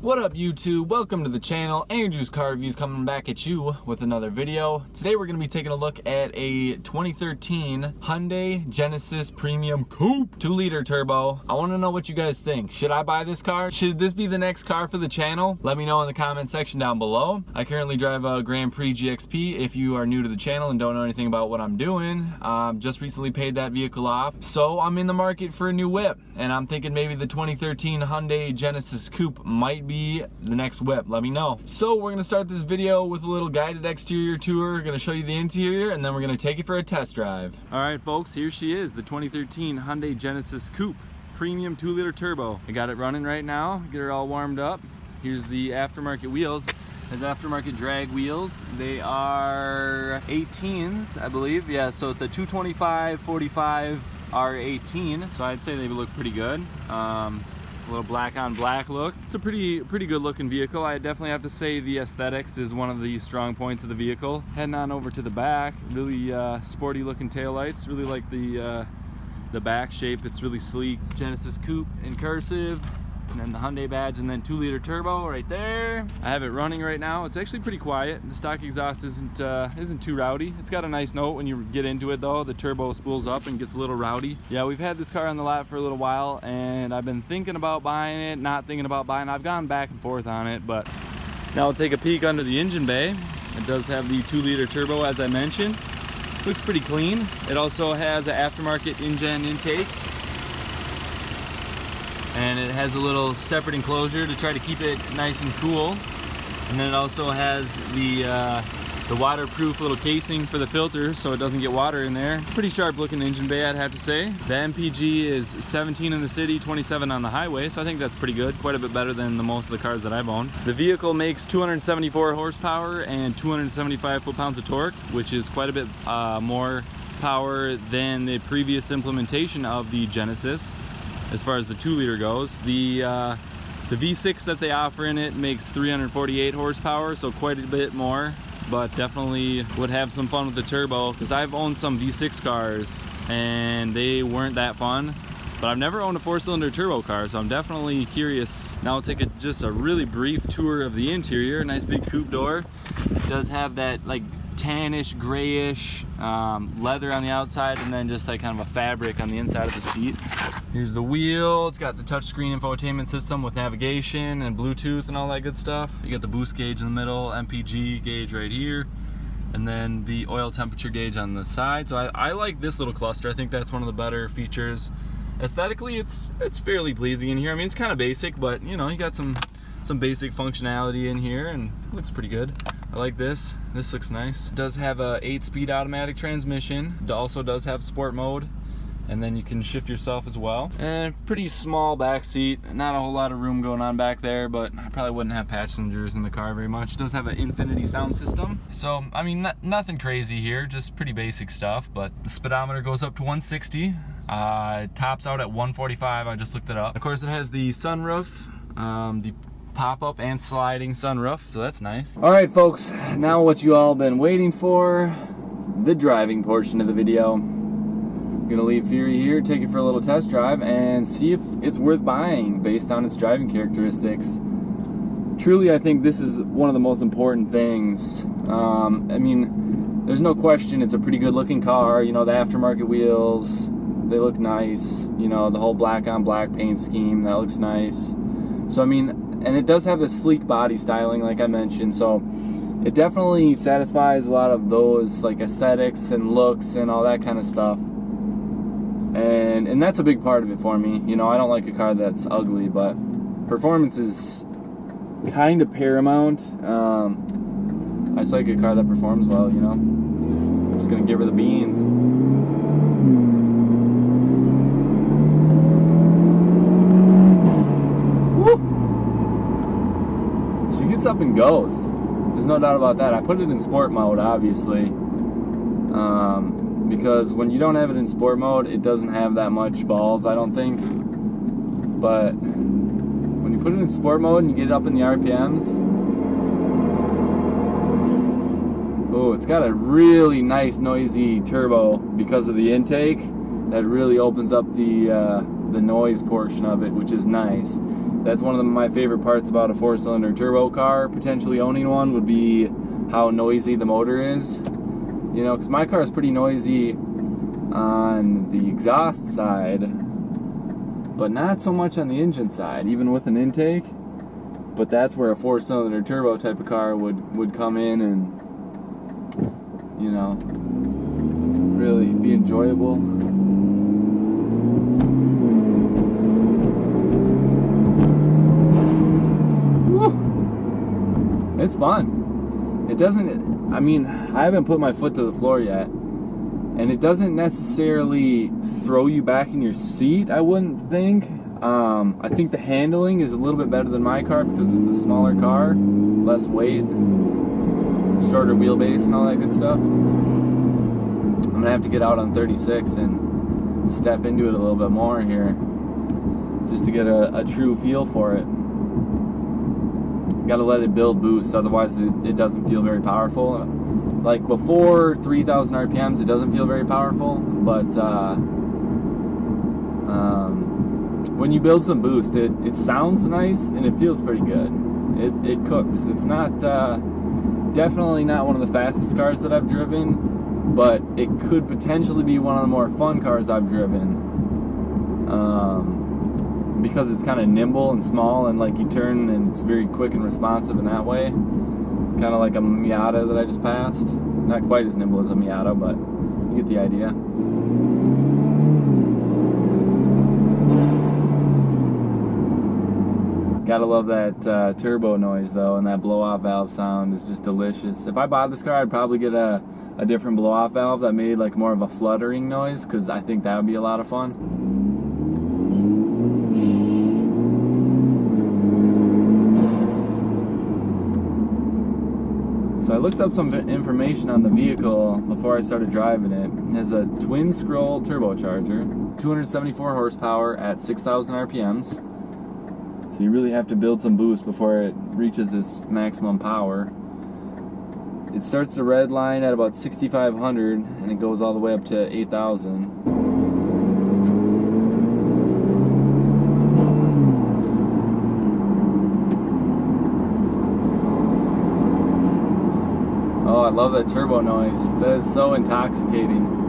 What up YouTube? Welcome to the channel. Andrew's Car Reviews coming back at you with another video. Today we're going to be taking a look at a 2013 Hyundai Genesis Premium Coupe 2-liter turbo. I want to know what you guys think. Should I buy this car? Should this be the next car for the channel? Let me know in the comment section down below. I currently drive a Grand Prix GXP. If you are new to the channel and don't know anything about what I'm doing, just recently paid that vehicle off. So I'm in the market for a new whip, and I'm thinking maybe the 2013 Hyundai Genesis Coupe might be the next whip. Let me know. So we're gonna start this video with a little guided exterior tour. Gonna show you the interior, and then we're gonna take it for a test drive. All right, folks, here she is, the 2013 Hyundai Genesis Coupe Premium 2-liter turbo. I got it running right now. Get her all warmed up. Here's the aftermarket wheels. It has aftermarket drag wheels. They are 18s, I believe. Yeah, so it's a 225/45 R18. So I'd say they look pretty good. A little black on black look. It's a pretty good looking vehicle. I definitely have to say the aesthetics is one of the strong points of the vehicle. Heading on over to the back, really sporty looking taillights. Really like the back shape. It's really sleek. Genesis Coupe in cursive, and then the Hyundai badge, and then 2-liter turbo right there. I have it running right now. It's actually pretty quiet. The stock exhaust isn't too rowdy. It's got a nice note when you get into it though. The turbo spools up and gets a little rowdy. Yeah, we've had this car on the lot for a little while, and I've been thinking about buying it, not thinking about buying it. I've gone back and forth on it, but now we'll take a peek under the engine bay. It does have the 2-liter turbo, as I mentioned. Looks pretty clean. It also has an aftermarket engine intake, and it has a little separate enclosure to try to keep it nice and cool. And then it also has the waterproof little casing for the filter so it doesn't get water in there. Pretty sharp looking engine bay, I'd have to say. The MPG is 17 in the city, 27 on the highway, so I think that's pretty good. Quite a bit better than most of the cars that I've owned. The vehicle makes 274 horsepower and 275 foot-pounds of torque, which is quite a bit more power than the previous implementation of the Genesis. As far as the 2-liter goes, the V6 that they offer in it makes 348 horsepower, so quite a bit more, but definitely would have some fun with the turbo, because I've owned some V6 cars and they weren't that fun, but I've never owned a 4-cylinder turbo car, so I'm definitely curious. Now I'll take just a really brief tour of the interior. Nice big coupe door. It does have that like tannish, grayish leather on the outside, and then just like kind of a fabric on the inside of the seat. Here's the wheel. It's got the touchscreen infotainment system with navigation and Bluetooth and all that good stuff. You got the boost gauge in the middle, MPG gauge right here, and then the oil temperature gauge on the side. So I like this little cluster. I think that's one of the better features. Aesthetically, it's fairly pleasing in here. I mean, it's kind of basic, but you know, you got some basic functionality in here, and it looks pretty good. I like this. This looks nice. It does have a 8-speed automatic transmission. It also does have sport mode, and then you can shift yourself as well. And pretty small back seat. Not a whole lot of room going on back there, but I probably wouldn't have passengers in the car very much. It does have an infinity sound system. So, I mean, nothing crazy here, just pretty basic stuff, but the speedometer goes up to 160. It tops out at 145, I just looked it up. Of course, it has the sunroof, the pop-up and sliding sunroof, so that's nice. All right, folks, now what you all been waiting for, the driving portion of the video. I'm gonna leave Fury here, take it for a little test drive, and see if it's worth buying based on its driving characteristics. Truly, I think this is one of the most important things. I mean, there's no question it's a pretty good looking car. You know, the aftermarket wheels, they look nice. You know, the whole black on black paint scheme, that looks nice. So I mean, and it does have this sleek body styling like I mentioned, so it definitely satisfies a lot of those like aesthetics and looks and all that kind of stuff. And that's a big part of it for me. You know, I don't like a car that's ugly, but performance is kind of paramount. I just like a car that performs well, you know. I'm just gonna give her the beans. Up and goes. There's no doubt about that. I put it in sport mode, obviously, because when you don't have it in sport mode, it doesn't have that much balls, I don't think. But when you put it in sport mode and you get it up in the RPMs, oh, it's got a really nice noisy turbo because of the intake that really opens up the noise portion of it, which is nice. That's one of my favorite parts about a 4-cylinder turbo car. Potentially owning one would be how noisy the motor is. You know, because my car is pretty noisy on the exhaust side, but not so much on the engine side, even with an intake. But that's where a 4-cylinder turbo type of car would come in and, you know, really be enjoyable. Woo! It's fun. It doesn't, I mean, I haven't put my foot to the floor yet, and it doesn't necessarily throw you back in your seat, I wouldn't think. I think the handling is a little bit better than my car because it's a smaller car, less weight, shorter wheelbase and all that good stuff. I'm gonna have to get out on 36 and step into it a little bit more here just to get a true feel for it. Gotta let it build boost, otherwise it doesn't feel very powerful. Like before 3,000 RPMs, it doesn't feel very powerful, but when you build some boost, it sounds nice and it feels pretty good. It cooks. It's not definitely not one of the fastest cars that I've driven, but it could potentially be one of the more fun cars I've driven, because it's kind of nimble and small, and like you turn and it's very quick and responsive in that way, kind of like a Miata that I just passed. Not quite as nimble as a Miata, but you get the idea. Gotta love that turbo noise though, and that blow-off valve sound is just delicious. If I bought this car, I'd probably get a different blow-off valve that made like more of a fluttering noise, because I think that would be a lot of fun. So I looked up some information on the vehicle before I started driving it. It has a twin-scroll turbocharger, 274 horsepower at 6,000 RPMs. So you really have to build some boost before it reaches its maximum power. It starts the red line at about 6,500 and it goes all the way up to 8,000. Oh, I love that turbo noise. That is so intoxicating.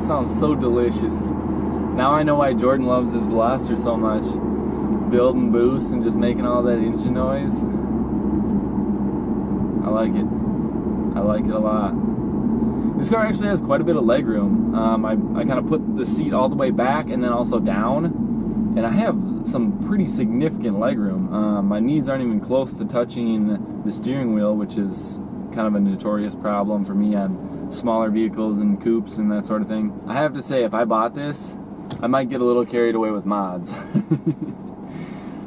Sounds so delicious. Now I know why Jordan loves his Veloster so much. Building boost and just making all that engine noise. I like it. I like it a lot. This car actually has quite a bit of leg room. I kind of put the seat all the way back and then also down, and I have some pretty significant leg room. My knees aren't even close to touching the steering wheel, which is kind of a notorious problem for me on smaller vehicles and coupes and that sort of thing. I have to say, if I bought this, I might get a little carried away with mods.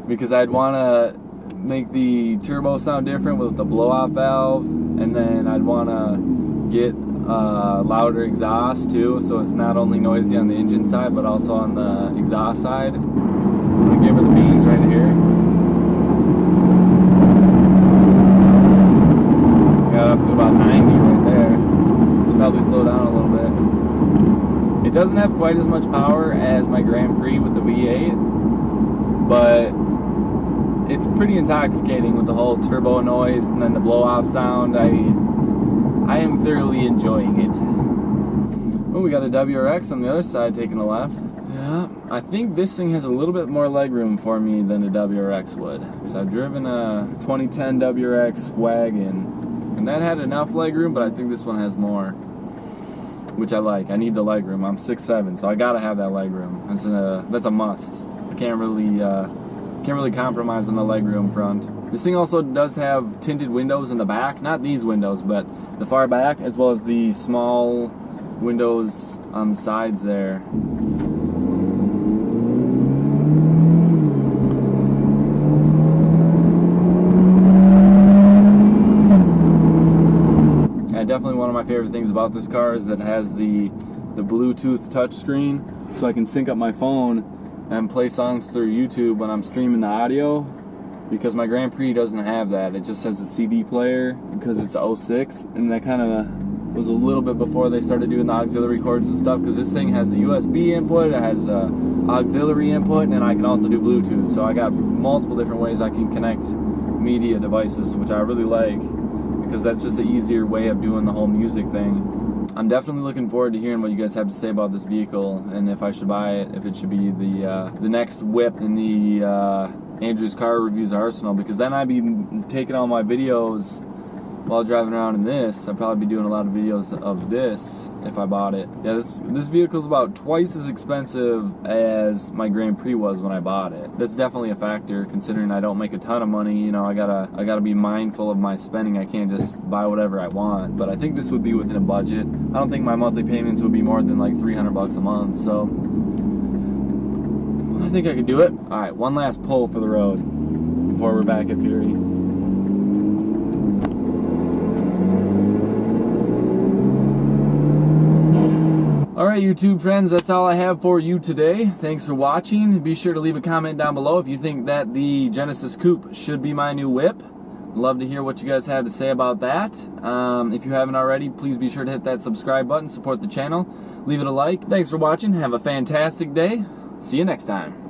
Because I'd want to make the turbo sound different with the blow-off valve, and then I'd want to get louder exhaust too, so it's not only noisy on the engine side but also on the exhaust side. I'm going to give her the beans right here. Got up to about 90 right there. Probably slow down a little bit. It doesn't have quite as much power as my Grand Prix with the V8, but it's pretty intoxicating with the whole turbo noise and then the blow-off sound. I am thoroughly enjoying it. Oh, we got a WRX on the other side taking a left. Yeah, I think this thing has a little bit more legroom for me than a WRX would, because I've driven a 2010 WRX wagon, and that had enough legroom, but I think this one has more, which I like. I need the legroom. I'm 6'7", so I gotta have that legroom. That's a must. I can't really compromise on the legroom front. This thing also does have tinted windows in the back, not these windows, but the far back, as well as the small windows on the sides there. Definitely one of my favorite things about this car is that it has the Bluetooth touchscreen, so I can sync up my phone and play songs through YouTube when I'm streaming the audio, because my Grand Prix doesn't have that. It just has a CD player because it's 06, and that kind of was a little bit before they started doing the auxiliary cords and stuff, because this thing has a USB input, it has a auxiliary input, and I can also do Bluetooth. So I got multiple different ways I can connect media devices, which I really like, because that's just an easier way of doing the whole music thing. I'm definitely looking forward to hearing what you guys have to say about this vehicle, and if I should buy it, if it should be the next whip in the Andrew's Car Reviews arsenal, because then I'd be taking all my videos while driving around in this. I'd probably be doing a lot of videos of this if I bought it. Yeah, this vehicle's about twice as expensive as my Grand Prix was when I bought it. That's definitely a factor, considering I don't make a ton of money. You know, I gotta be mindful of my spending. I can't just buy whatever I want. But I think this would be within a budget. I don't think my monthly payments would be more than like $300 a month. So I think I could do it. All right, one last pull for the road before we're back at Fury. Alright, YouTube friends, that's all I have for you today. Thanks for watching. Be sure to leave a comment down below if you think that the Genesis Coupe should be my new whip. Love to hear what you guys have to say about that. If you haven't already, please be sure to hit that subscribe button, support the channel, leave it a like. Thanks for watching. Have a fantastic day. See you next time.